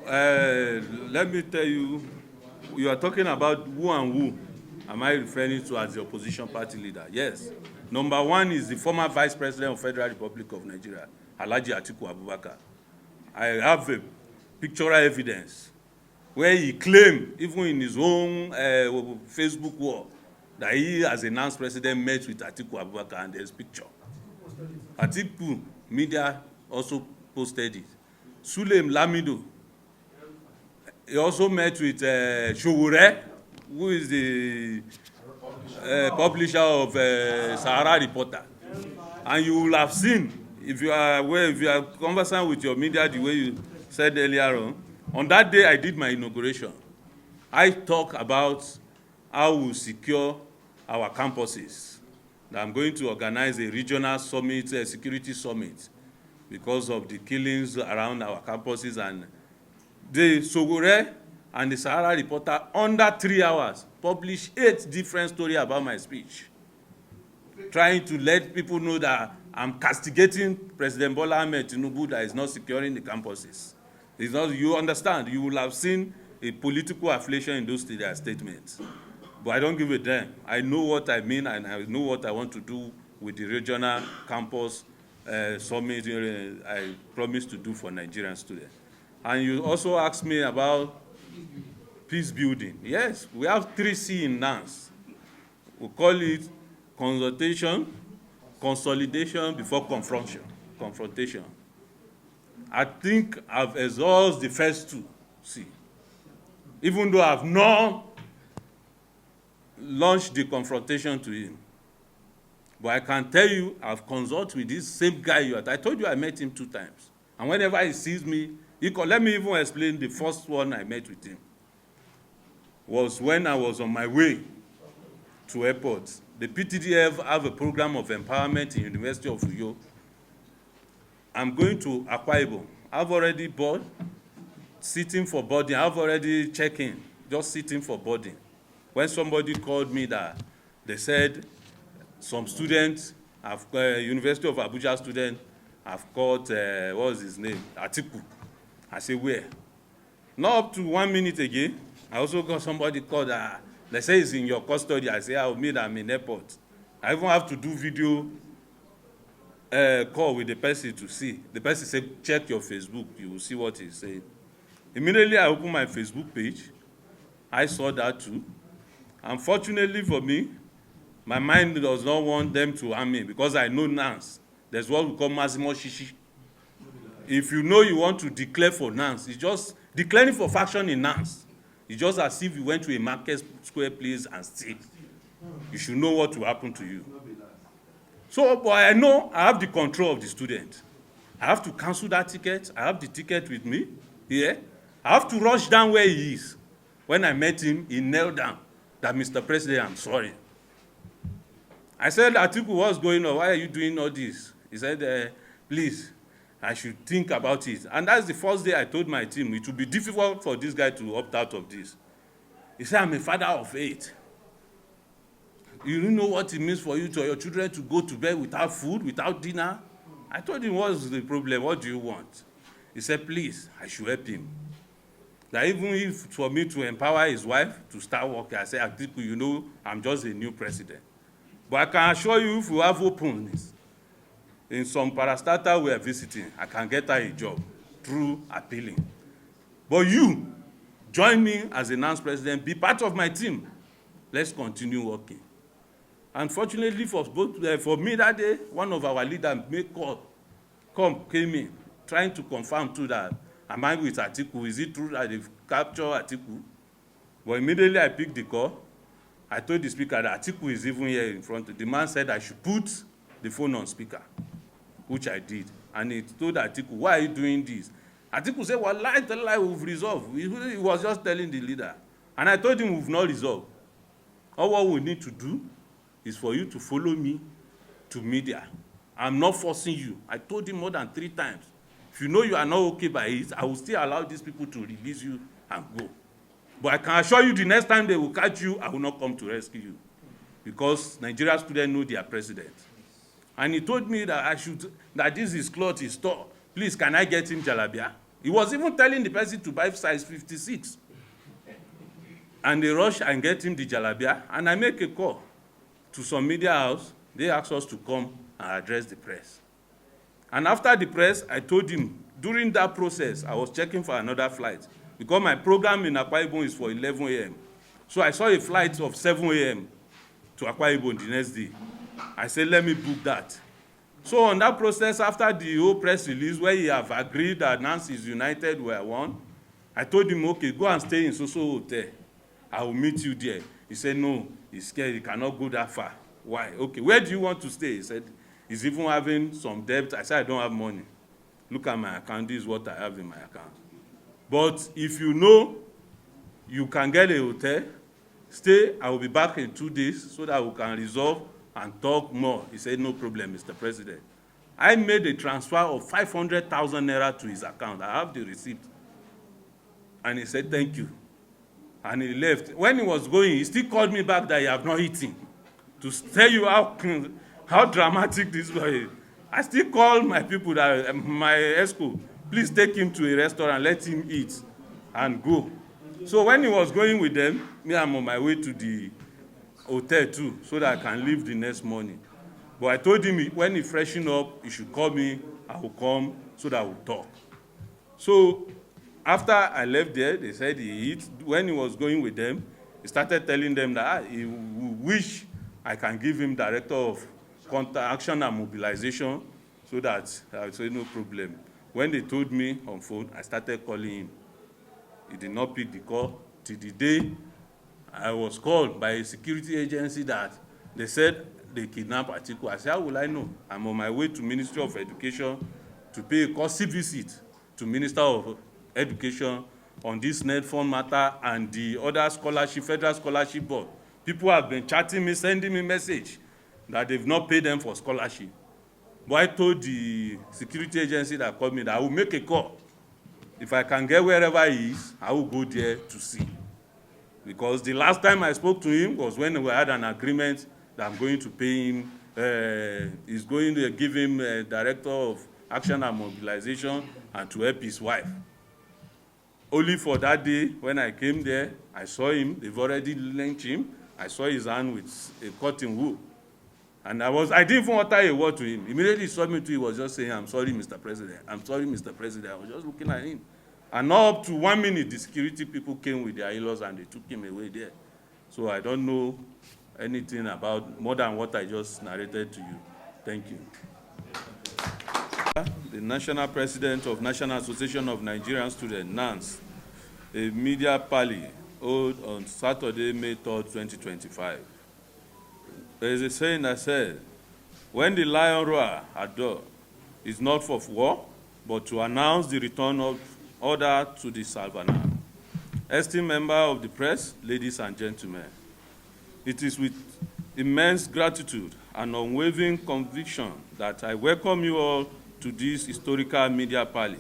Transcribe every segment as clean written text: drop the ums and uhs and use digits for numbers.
Let me tell you, you are talking about who and who am I referring to as the opposition party leader? Yes. Number one is the former Vice President of Federal Republic of Nigeria, Alhaji Atiku Abubakar. I have a pictorial evidence where he claimed, even in his own Facebook wall, that he, as a NANS president, met with Atiku Abubakar, and there's picture. Atiku media also posted it. Sulem Lamido, he also met with Showore, who is the publisher of Sahara Reporter. And you will have seen, if you are aware, if you are conversant with your media the way you said earlier on that day I did my inauguration, I talk about how we secure our campuses. I'm going to organize a regional summit, a security summit, because of the killings around our campuses. And the Sogore and the Sahara Reporter, under 3 hours, published 8 different stories about my speech, trying to let people know that I'm castigating President Bola Ahmed Tinubu that is not securing the campuses. It's not, you understand, you will have seen a political affiliation in those statements. But I don't give a damn. I know what I mean, and I know what I want to do with the regional campus summit I promised to do for Nigerian students. And you also asked me about peace building. Yes, we have 3C in NANS. We call it consultation, consolidation before confrontation. I think I've exhausted the first 2, C. Even though I've not launched the confrontation to him. But I can tell you, I've consulted with this same guy. I told you I met him 2 times. And whenever he sees me, let me even explain the first one I met with him. Was when I was on my way to airport. The PTDF have a program of empowerment in University of Uyo. I'm going to Akwa-Ibom. I've already bought, sitting for boarding. I've already checked in, just sitting for boarding. When somebody called me that they said some students, University of Abuja student, have called, what was his name? Atiku. I say, where? Not up to 1 minute again, I also got somebody called, they say it's in your custody. I say, I'll meet them in airport. I even have to do video call with the person to see. The person said, check your Facebook, you will see what he's saying. Immediately, I opened my Facebook page. I saw that too. Unfortunately for me, my mind does not want them to harm me because I know NANS. There's what we call Mazimo Shishi. If you know you want to declare for NANS, it's just declaring for faction in NANS. It's just as if you went to a market square place and steal. You should know what will happen to you. So, but I know I have the control of the student. I have to cancel that ticket. I have the ticket with me here. I have to rush down where he is. When I met him, he knelt down. That Mr. President, I'm sorry. I said, Atiku, what's going on? Why are you doing all this? He said, please, I should think about it. And that's the first day I told my team, it will be difficult for this guy to opt out of this. He said, I'm a father of 8. You don't know what it means for you to your children to go to bed without food, without dinner? I told him, what's the problem? What do you want? He said, please, I should help him. That even if for me to empower his wife to start working, I said, Atiku, you know, I'm just a new president. But I can assure you, if you have openness, in some parastatal we are visiting, I can get her a job through appealing. But you, join me as a NANS president, be part of my team. Let's continue working. Unfortunately for me that day, one of our leaders came in, trying to confirm too that, am I with Atiku? Is it true that they've captured Atiku? But immediately I picked the call. I told the speaker that Atiku is even here in front. The man said I should put the phone on speaker, which I did. And he told Atiku, why are you doing this? Atiku said, well, lie, we've resolved. He was just telling the leader. And I told him we've not resolved. All what we need to do is for you to follow me to media. I'm not forcing you. I told him more than 3 times. If you know you are not okay by it, I will still allow these people to release you and go. But I can assure you the next time they will catch you, I will not come to rescue you. Because Nigerian students know their president. And he told me that that this is cloth he store. Please, can I get him jalabia? He was even telling the person to buy size 56. And they rush and get him the jalabia, and I make a call to some media house. They asked us to come and address the press. And after the press, I told him, during that process, I was checking for another flight because my program in Akwa-Ibom is for 11 a.m. So I saw a flight of 7 a.m. to Akwa-Ibom the next day. I said, let me book that. So on that process, after the whole press release where he have agreed that NANS is united, we are one, I told him, okay, go and stay in so-so hotel. I will meet you there. He said, no, he's scared, he cannot go that far. Why? Okay, where do you want to stay? He said, he's even having some debt. I said, I don't have money. Look at my account, this is what I have in my account. But if you know you can get a hotel, stay, I will be back in 2 days so that we can resolve and talk more. He said, no problem, Mr. President. I made a transfer of 500,000 naira to his account. I have the receipt. And he said, thank you. And he left. When he was going, he still called me back that he have not eaten. To tell you how dramatic this was. I still call my people, that my ESCO, please take him to a restaurant, let him eat and go. So when he was going with them, me, I'm on my way to the hotel too, so that I can leave the next morning. But I told him when he freshen up, he should call me, I will come so that we'll talk. So after I left there, they said he eat. When he was going with them, he started telling them that he wish I can give him director of action and mobilization so that I would say no problem. When they told me on phone, I started calling him. He did not pick the call till the day I was called by a security agency that they said they kidnapped Atiku. I said, how will I know? I'm on my way to Ministry of Education to pay a courtesy visit to Minister of Education on this net fund matter and the other scholarship, federal scholarship board. People have been chatting me, sending me message that they've not paid them for scholarship. But I told the security agency that called me that I will make a call. If I can get wherever he is, I will go there to see. Because the last time I spoke to him was when we had an agreement that I'm going to pay him, he's going to give him a director of action and mobilization and to help his wife. Only for that day, when I came there, I saw him, they've already lynched him. I saw his hand with a cotton wool. And I didn't even utter a word to him. Immediately he saw me too, he was just saying, I'm sorry, Mr. President. I'm sorry, Mr. President. I was just looking at him. And not up to 1 minute, the security people came with their in-laws and they took him away there. So I don't know anything about more than what I just narrated to you. Thank you. The National President of National Association of Nigerian Students, NANS, a media parley held on Saturday, May 3rd, 2025. There is a saying that says, when the lion roars at dawn, it's not for war, but to announce the return of order to the savannah. Esteemed member of the press, ladies and gentlemen, it is with immense gratitude and unwavering conviction that I welcome you all to this historical media parley,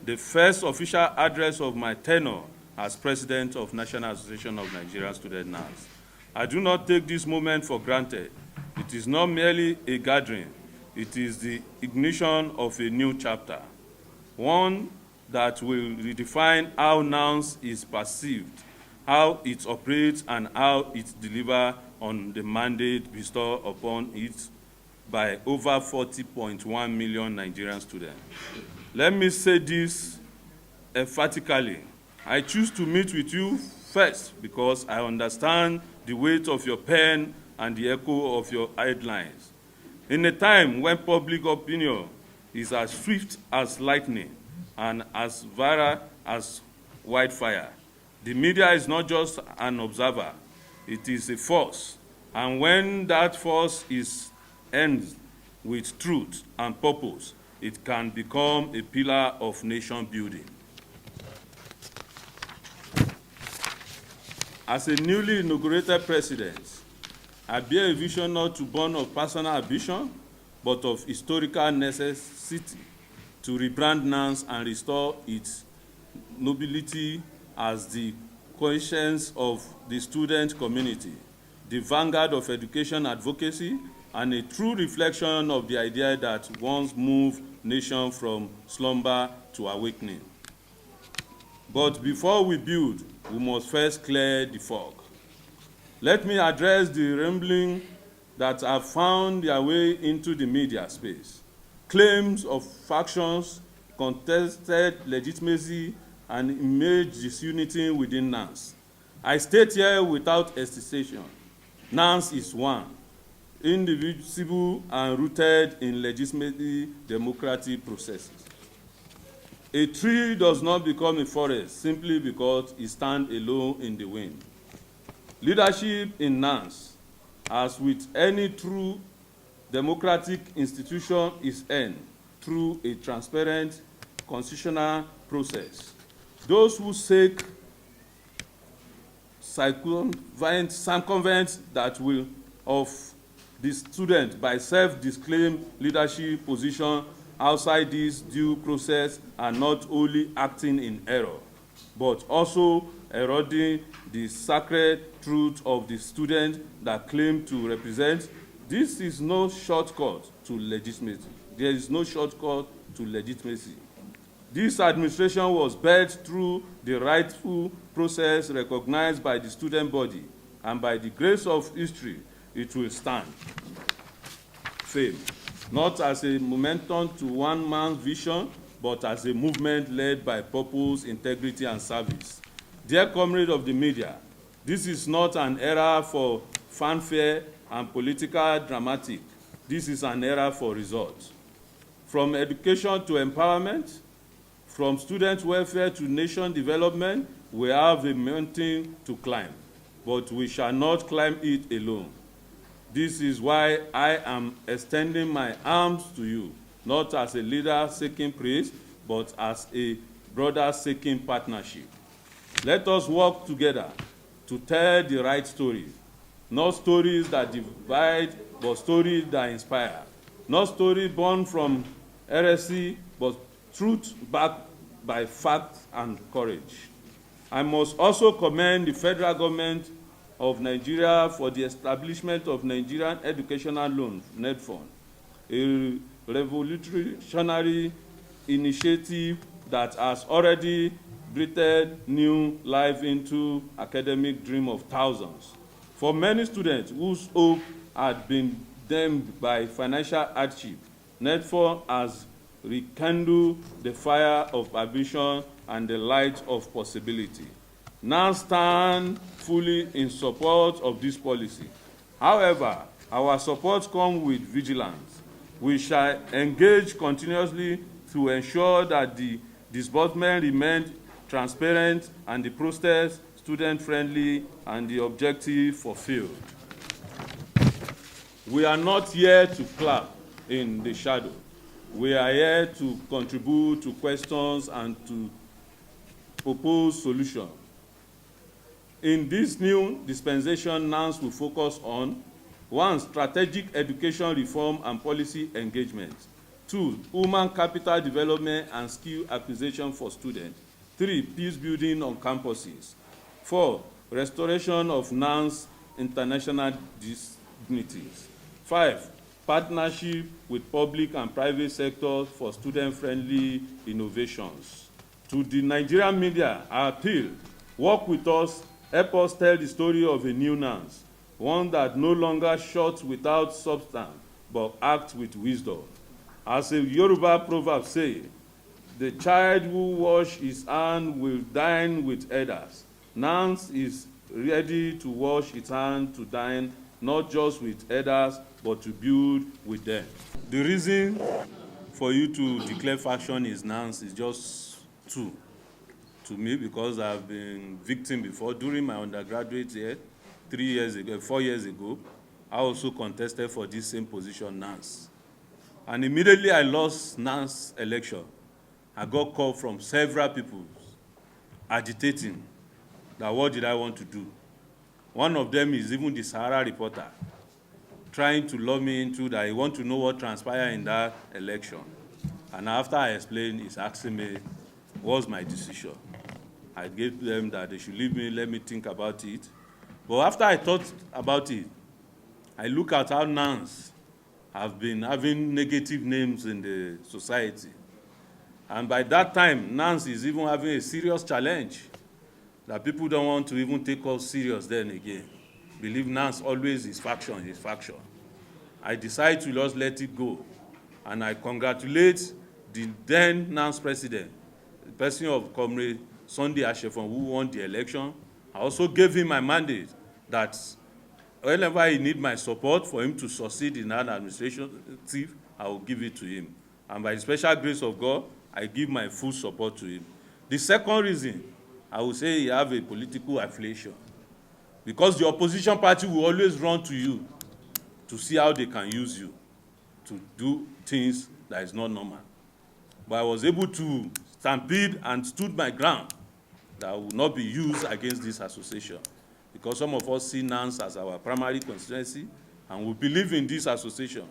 the first official address of my tenure as President of National Association of Nigerian Students, NANS. I do not take this moment for granted. It is not merely a gathering. It is the ignition of a new chapter, one that will redefine how NANS is perceived, how it operates, and how it delivers on the mandate bestowed upon it by over 40.1 million Nigerian students. Let me say this emphatically. I choose to meet with you first because I understand the weight of your pen and the echo of your headlines. In a time when public opinion is as swift as lightning and as viral as wildfire, the media is not just an observer, it is a force. And when that force ends with truth and purpose, it can become a pillar of nation building. As a newly inaugurated president, I bear a vision not to born of personal ambition, but of historical necessity to rebrand NANS and restore its nobility as the conscience of the student community, the vanguard of education advocacy, and a true reflection of the idea that once moved nation from slumber to awakening. But before we build, we must first clear the fog. Let me address the rambling that have found their way into the media space. Claims of factions, contested legitimacy, and image disunity within NANS. I state here without hesitation, NANS is one, indivisible and rooted in legitimate democratic processes. A tree does not become a forest simply because it stands alone in the wind. Leadership in NANS, as with any true democratic institution, is earned through a transparent constitutional process. Those who seek circumvent that will of the student by self-disclaimed leadership position outside this due process are not only acting in error, but also eroding the sacred truth of the student that claim to represent. This is no shortcut to legitimacy. There is no shortcut to legitimacy. This administration was birthed through the rightful process recognized by the student body, and by the grace of history, it will stand. Fame, not as a momentum to one man's vision, but as a movement led by purpose, integrity, and service. Dear comrades of the media, this is not an era for fanfare and political dramatic. This is an era for results. From education to empowerment, from student welfare to nation development, we have a mountain to climb, but we shall not climb it alone. This is why I am extending my arms to you, not as a leader seeking praise, but as a brother seeking partnership. Let us work together to tell the right story, not stories that divide, but stories that inspire. Not stories born from heresy, but truth backed by fact and courage. I must also commend the federal government of Nigeria for the establishment of Nigerian Educational Loan Net Fund, a revolutionary initiative that has already breathed new life into academic dream of thousands. For many students whose hope had been dimmed by financial hardship, Net Fund has rekindle the fire of ambition and the light of possibility. Now stand fully in support of this policy. However, our support comes with vigilance. We shall engage continuously to ensure that the disbursement remains transparent and the process student-friendly and the objective fulfilled. We are not here to clap in the shadow. We are here to contribute to questions and to propose solutions. In this new dispensation, NANS will focus on 1. Strategic education reform and policy engagement. 2. Human capital development and skill acquisition for students. 3. Peace building on campuses. 4. Restoration of NANS international dignities. 5. Partnership with public and private sectors for student-friendly innovations. To the Nigerian media, I appeal, work with us, help us tell the story of a new NANS, one that no longer shouts without substance, but acts with wisdom. As a Yoruba proverb says, the child who washes his hand will dine with others. NANS is ready to wash its hand to dine, not just with others, but to build with them. The reason for you to declare faction is NANS is just two to me, because I've been victim before. During my undergraduate year, 4 years ago, I also contested for this same position, NANS. And immediately I lost NANS election. I got called from several people agitating that what did I want to do. One of them is even the Sahara reporter, trying to lure me into that he want to know what transpired in that election. And after I explained, he's asking me, what's my decision? I gave them that they should leave me, let me think about it. But after I thought about it, I look at how NANS have been having negative names in the society. And by that time, NANS is even having a serious challenge that people don't want to even take us serious then again. Believe NANS always is faction, his faction. I decided to just let it go. And I congratulate the then NANS president, the person of Comrade Sunday Ashefon, who won the election. I also gave him my mandate that whenever he needs my support for him to succeed in that administration, I will give it to him. And by the special grace of God, I give my full support to him. The second reason, I will say you have a political affiliation. Because the opposition party will always run to you to see how they can use you to do things that is not normal. But I was able to stampede and stood my ground that will not be used against this association. Because some of us see NANS as our primary constituency, and we believe in this association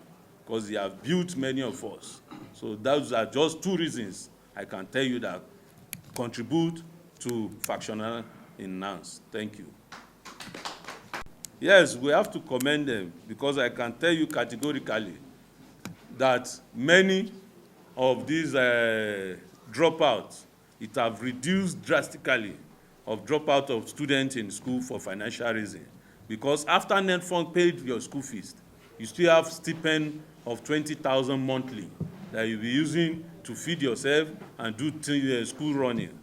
because they have built many of us. So those are just two reasons I can tell you that contribute to factional in NANS. Thank you. Yes, we have to commend them because I can tell you categorically that many of these dropouts, it have reduced drastically of dropout of students in school for financial reasons. Because after NETFund paid your school fees, you still have stipend of 20,000 monthly that you'll be using to feed yourself and do school running.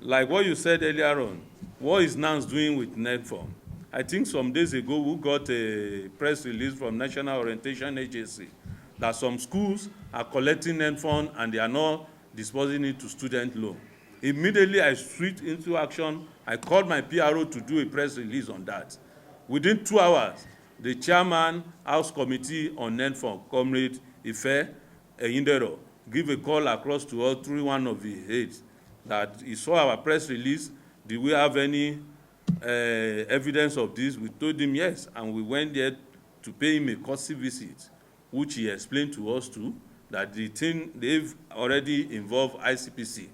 Like what you said earlier on, what is NANS doing with NETFund? I think some days ago we got a press release from National Orientation Agency that some schools are collecting NETFund and they are not disposing it to student loan. Immediately I switched into action. I called my PRO to do a press release on that. Within 2 hours, the chairman, House Committee on NETFund, Comrade Isah, give a call across to all through one of the heads that he saw our press release. Did we have any evidence of this? We told him yes, and we went there to pay him a courtesy visit, which he explained to us too, that the thing, they've already involved ICPC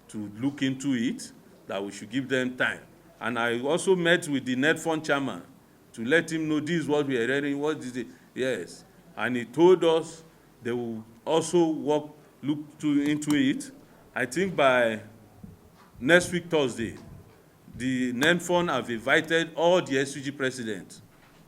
to look into it, that we should give them time. And I also met with the NETFund chairman to let him know this is what we are hearing, what is it? Yes. And he told us they will also look into it. I think by next week, Thursday, the NETFund have invited all the SUG presidents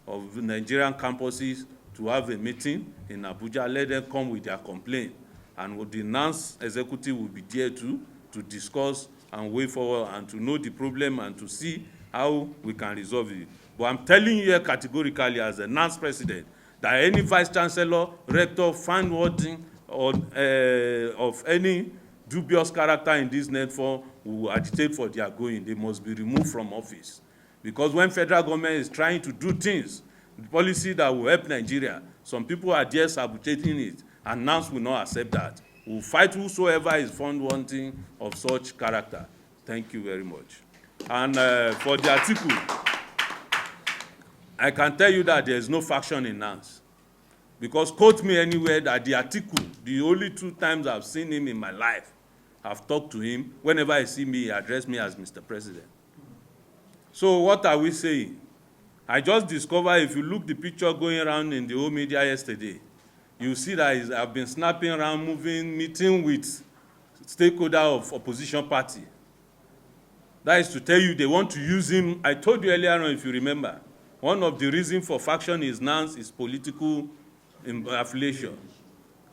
of Nigerian campuses to have a meeting in Abuja. Let them come with their complaint. And the NANS executive will be there too to discuss and way forward and to know the problem and to see how we can resolve it. But I'm telling you here categorically as a NANS president that any vice chancellor, rector, found wording of any dubious character in this NETFund will agitate for their going. They must be removed from office. Because when federal government is trying to do things, the policy that will help Nigeria, some people are just sabotating it, and NANS will not accept that. We will fight whosoever is found wanting of such character. Thank you very much. And for the Atiku, I can tell you that there is no faction in NANS. Because quote me anywhere that the Atiku, the only 2 times I've seen him in my life, I've talked to him. Whenever I see me, he addressed me as Mr. President. So what are we saying? I just discovered, if you look the picture going around in the whole media yesterday, you see that I've been snapping around, moving, meeting with stakeholders of opposition party. That is to tell you they want to use him. I told you earlier on, if you remember, one of the reasons for faction is NANS is political affiliation.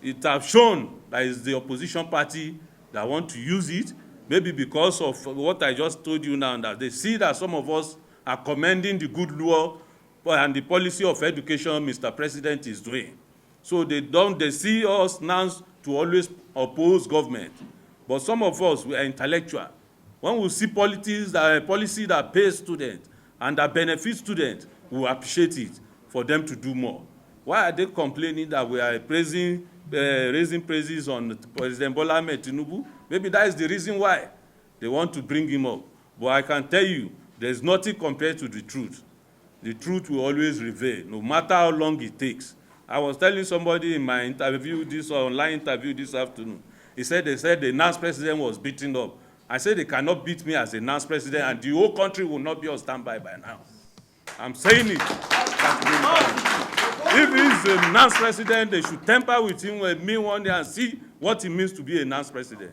It has shown that it's the opposition party that want to use it, maybe because of what I just told you now, that they see that some of us are commending the good law and the policy of education Mr. President is doing. So they see us now to always oppose government. But some of us, we are intellectual. When we see policy that pays students and that benefits students, we appreciate it for them to do more. Why are they complaining that we are raising praises on President Bola Ahmed Tinubu? Maybe that is the reason why they want to bring him up. But I can tell you, there's nothing compared to the truth. The truth will always prevail, no matter how long it takes. I was telling somebody in my interview, this online interview this afternoon, they said the NANS president was beaten up. I said they cannot beat me as a NANS president and the whole country will not be on standby by now. I'm saying it. If he's a NANS president, they should temper with him with me one day and see what it means to be a NANS president.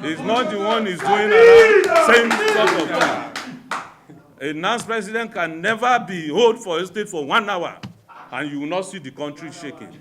He's not the one who's going around saying sort of thing. A NANS president can never be hold for a state for 1 hour, and you will not see the country shaking.